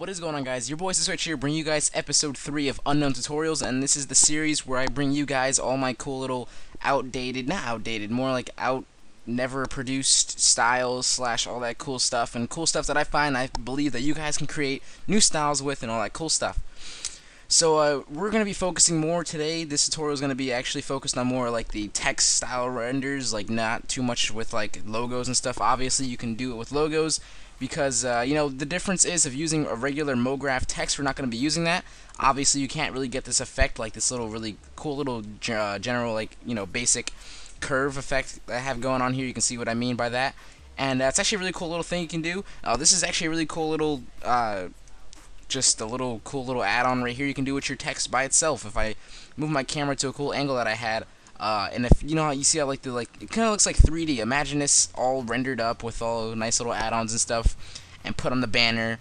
What is going on, guys? Your boy Switch here, bringing you guys episode 3 of Unknown Tutorials, and this is the series where I bring you guys all my cool little not outdated, more like never produced styles slash all that cool stuff, and cool stuff that I find I believe that you guys can create new styles with and all that cool stuff. So we're going to be focusing more today. This tutorial is going to be actually focused on more like the text style renders, like not too much with like logos and stuff. Obviously you can do it with logos because you know, the difference is of using a regular MoGraph text, we're not going to be using that. Obviously you can't really get this effect, like this little really cool little general, like, you know, basic curve effect that I have going on here. You can see what I mean by that, and it's actually a really cool little thing you can do. This is actually a really cool little just a little cool little add-on right here you can do with your text by itself. If I move my camera to a cool angle that I had, and if you know how you see how like it kind of looks like 3D. Imagine this all rendered up with all nice little add-ons and stuff, and put on the banner.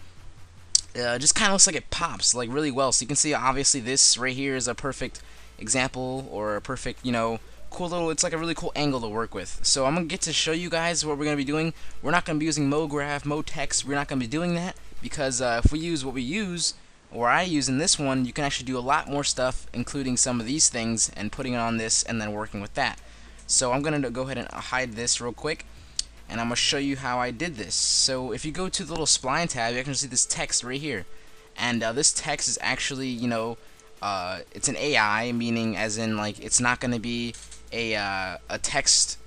Just kind of looks like it pops like really well. So you can see obviously this right here is a perfect example, or a perfect, you know, cool little, it's like a really cool angle to work with. So I'm gonna get to show you guys what we're gonna be doing. We're not gonna be using MoGraph, MoText. We're not gonna be doing that because if we use what we use, or I use in this one, you can actually do a lot more stuff, including some of these things, and putting it on this and then working with that. So I'm gonna go ahead and hide this real quick, and I'm gonna show you how I did this. So if you go to the little spline tab, you can see this text right here, and this text is actually, you know, it's an AI, meaning as in like it's not gonna be a text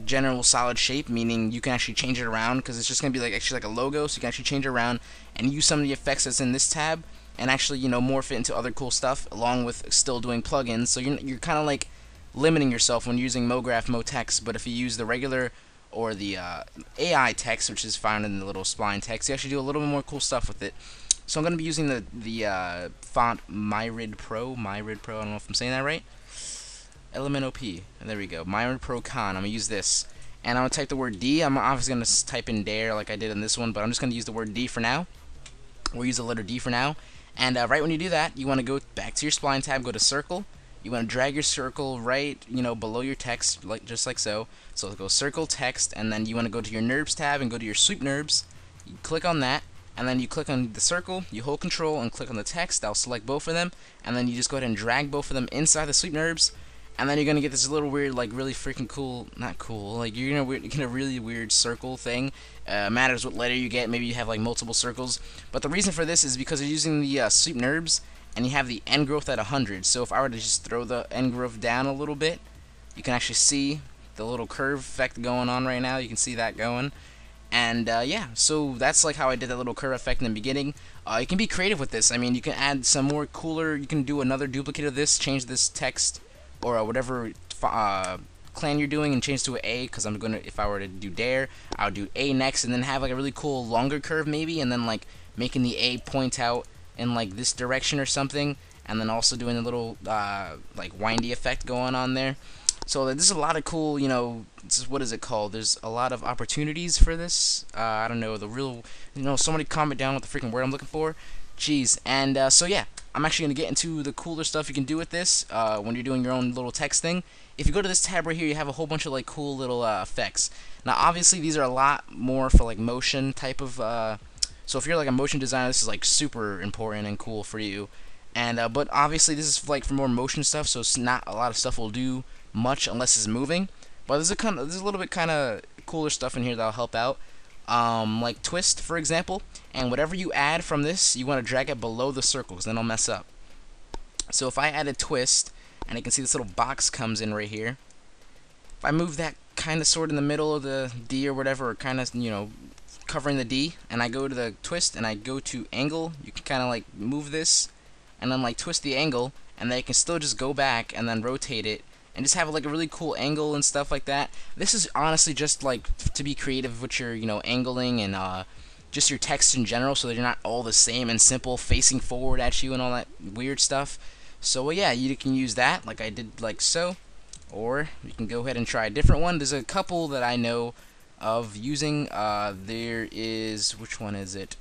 general solid shape, meaning you can actually change it around, because it's just gonna be like actually like a logo, so you can actually change it around and use some of the effects that's in this tab and actually, you know, morph it into other cool stuff along with still doing plugins. So you're kind of like limiting yourself when using MoGraph, MoText. But if you use the regular or the AI text, which is found in the little spline text, you actually do a little bit more cool stuff with it. So I'm going to be using the font Myrid Pro. I don't know if I'm saying that right. Element OP. And there we go. Myrid Pro Con. I'm going to use this. And I'm going to type the word D. I'm obviously going to type in dare like I did in this one, but I'm just going to use the word D for now. We'll use the letter D for now. And right when you do that, you want to go back to your spline tab, go to circle. You want to drag your circle right, you know, below your text, like just like so. So go circle text, and then you want to go to your NURBS tab and go to your sweep NURBS. You click on that, and then you click on the circle, you hold control and click on the text. That'll select both of them, and then you just go ahead and drag both of them inside the sweep NURBS. And then you're gonna get this little weird, like really freaking cool, not cool, like you're gonna get a really weird circle thing. Matters what letter you get. Maybe you have like multiple circles. But the reason for this is because you're using the sweep NURBS, and you have the end growth at 100. So if I were to just throw the end growth down a little bit, you can actually see the little curve effect going on right now. You can see that going. And yeah, so that's like how I did that little curve effect in the beginning. You can be creative with this. I mean, you can add some more cooler, you can do another duplicate of this, change this text or whatever clan you're doing, and change to an A, because I'm gonna, if I were to do dare, I would do A next, and then have like a really cool longer curve maybe, and then like making the A point out in like this direction or something, and then also doing a little like windy effect going on there. So there's a lot of cool, you know, what is it called? There's a lot of opportunities for this. I don't know, the real, you know, somebody comment down what the freaking word I'm looking for. Jeez. And so yeah, I'm actually going to get into the cooler stuff you can do with this when you're doing your own little text thing. If you go to this tab right here, you have a whole bunch of like cool little effects. Now obviously these are a lot more for like motion type of so if you're like a motion designer, this is like super important and cool for you. And but obviously this is like for more motion stuff, so it's not a lot of stuff will do much unless it's moving. But there's a little bit kind of cooler stuff in here that'll help out. Like twist, for example, and whatever you add from this, you want to drag it below the circle, because then it'll mess up. So if I add a twist, and you can see this little box comes in right here, if I move that kind of sort in the middle of the D or whatever, or kind of, you know, covering the D, and I go to the twist, and I go to angle, you can kind of like move this, and then like twist the angle, and then you can still just go back and then rotate it, and just have like a really cool angle and stuff like that. This is honestly just like to be creative with your, you know, angling and just your text in general, so that you're not all the same and simple facing forward at you and all that weird stuff. So yeah, you can use that like I did, like so, or you can go ahead and try a different one. There's a couple that I know of using. There is, which one is it?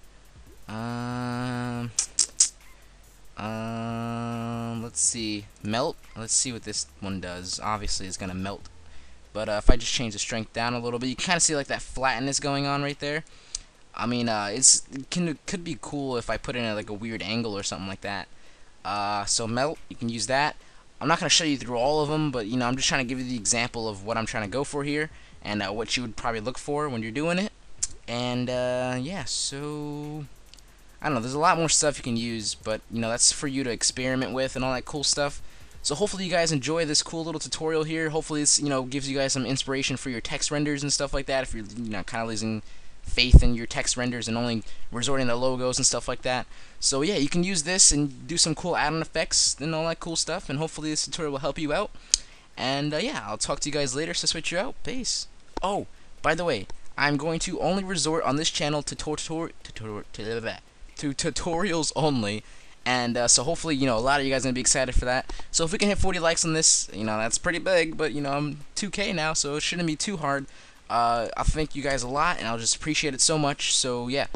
Let's see, melt. Let's see what this one does. Obviously it's gonna melt, but if I just change the strength down a little bit, you kind of see like that flatness going on right there. I mean, it could be cool if I put it in like a weird angle or something like that. So melt, you can use that. I'm not gonna show you through all of them, but I'm just trying to give you the example of what I'm trying to go for here, and what you would probably look for when you're doing it. And yeah, so I don't know. There's a lot more stuff you can use, but that's for you to experiment with and all that cool stuff. So hopefully you guys enjoy this cool little tutorial here. Hopefully this gives you guys some inspiration for your text renders and stuff like that. If you're kind of losing faith in your text renders and only resorting to logos and stuff like that. So yeah, you can use this and do some cool add-on effects and all that cool stuff. And hopefully this tutorial will help you out. And yeah, I'll talk to you guys later. So switch you out. Peace. Oh, by the way, I'm going to only resort on this channel to tutorials only, and so hopefully a lot of you guys are gonna be excited for that. So if we can hit 40 likes on this, that's pretty big, but I'm 2K now, so it shouldn't be too hard. I thank you guys a lot, and I'll just appreciate it so much. So yeah,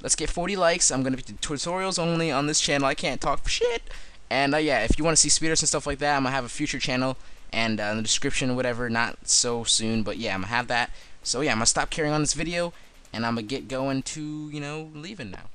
let's get 40 likes. I'm gonna be tutorials only on this channel. I can't talk for shit. And yeah, if you want to see speeders and stuff like that, I'm gonna have a future channel, and in the description or whatever, not so soon, but yeah, I'm gonna have that. So yeah, I'm gonna stop carrying on this video, and I'm gonna get going to leaving now.